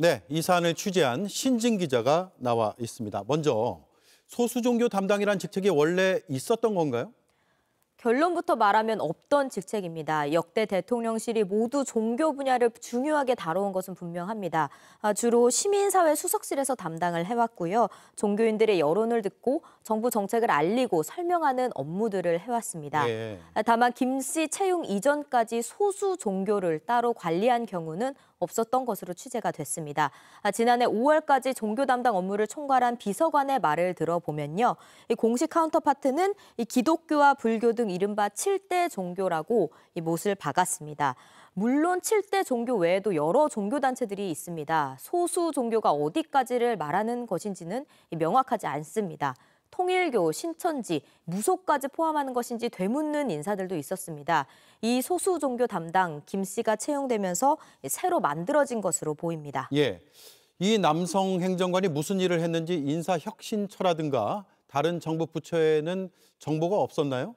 네, 이 사안을 취재한 신진 기자가 나와 있습니다. 먼저 소수 종교 담당이란 직책이 원래 있었던 건가요? 결론부터 말하면 없던 직책입니다. 역대 대통령실이 모두 종교 분야를 중요하게 다뤄온 것은 분명합니다. 주로 시민사회 수석실에서 담당을 해왔고요. 종교인들의 여론을 듣고 정부 정책을 알리고 설명하는 업무들을 해왔습니다. 예. 다만 김 씨 채용 이전까지 소수 종교를 따로 관리한 경우는 없었던 것으로 취재가 됐습니다. 지난해 5월까지 종교 담당 업무를 총괄한 비서관의 말을 들어보면요. 이 공식 카운터파트는 이 기독교와 불교 등 이른바 7대 종교라고 이 못을 박았습니다. 물론 7대 종교 외에도 여러 종교단체들이 있습니다. 소수 종교가 어디까지를 말하는 것인지는 명확하지 않습니다. 통일교, 신천지, 무소까지 포함하는 것인지 되묻는 인사들도 있었습니다. 이 소수 종교 담당 김 씨가 채용되면서 새로 만들어진 것으로 보입니다. 예. 이 남성 행정관이 무슨 일을 했는지 인사혁신처라든가 다른 정부 부처에는 정보가 없었나요?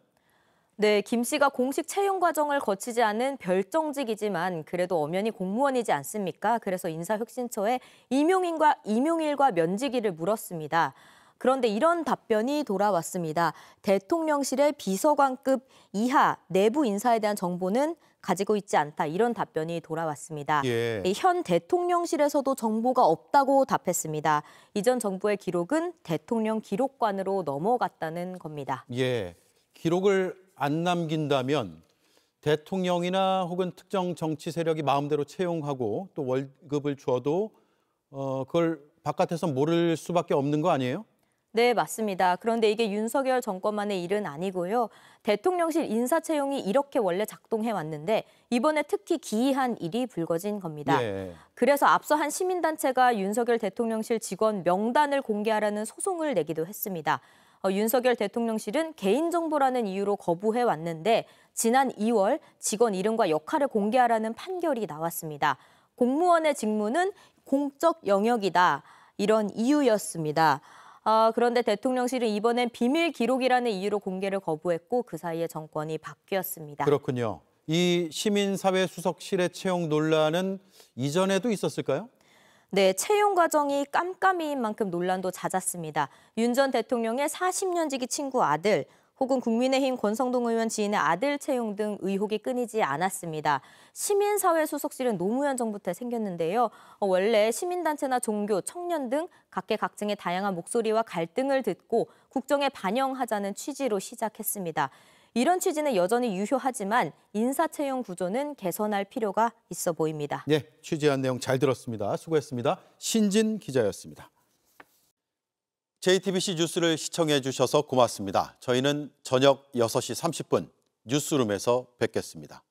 네, 김 씨가 공식 채용 과정을 거치지 않은 별정직이지만 그래도 엄연히 공무원이지 않습니까? 그래서 인사혁신처에 임용일과 면직일을 물었습니다. 그런데 이런 답변이 돌아왔습니다. 대통령실의 비서관급 이하 내부 인사에 대한 정보는 가지고 있지 않다. 이런 답변이 돌아왔습니다. 예. 현 대통령실에서도 정보가 없다고 답했습니다. 이전 정부의 기록은 대통령 기록관으로 넘어갔다는 겁니다. 예. 기록을 안 남긴다면 대통령이나 혹은 특정 정치 세력이 마음대로 채용하고 또 월급을 줘도 그걸 바깥에서 모를 수밖에 없는 거 아니에요? 네, 맞습니다. 그런데 이게 윤석열 정권만의 일은 아니고요. 대통령실 인사 채용이 이렇게 원래 작동해 왔는데 이번에 특히 기이한 일이 불거진 겁니다. 예. 그래서 앞서 한 시민단체가 윤석열 대통령실 직원 명단을 공개하라는 소송을 내기도 했습니다. 윤석열 대통령실은 개인정보라는 이유로 거부해 왔는데 지난 2월 직원 이름과 역할을 공개하라는 판결이 나왔습니다. 공무원의 직무는 공적 영역이다. 이런 이유였습니다. 그런데 대통령실은 이번엔 비밀 기록이라는 이유로 공개를 거부했고 그 사이에 정권이 바뀌었습니다. 그렇군요. 이 시민사회 수석실의 채용 논란은 이전에도 있었을까요? 네, 채용 과정이 깜깜이인 만큼 논란도 잦았습니다. 윤 전 대통령의 40년 지기 친구 아들, 혹은 국민의힘 권성동 의원 지인의 아들 채용 등 의혹이 끊이지 않았습니다. 시민사회 수석실은 노무현 정부 때 생겼는데요. 원래 시민단체나 종교, 청년 등 각계각층의 다양한 목소리와 갈등을 듣고 국정에 반영하자는 취지로 시작했습니다. 이런 취지는 여전히 유효하지만 인사 채용 구조는 개선할 필요가 있어 보입니다. 네, 취재한 내용 잘 들었습니다. 수고했습니다. 신진 기자였습니다. JTBC 뉴스를 시청해 주셔서 고맙습니다. 저희는 저녁 6시 30분 뉴스룸에서 뵙겠습니다.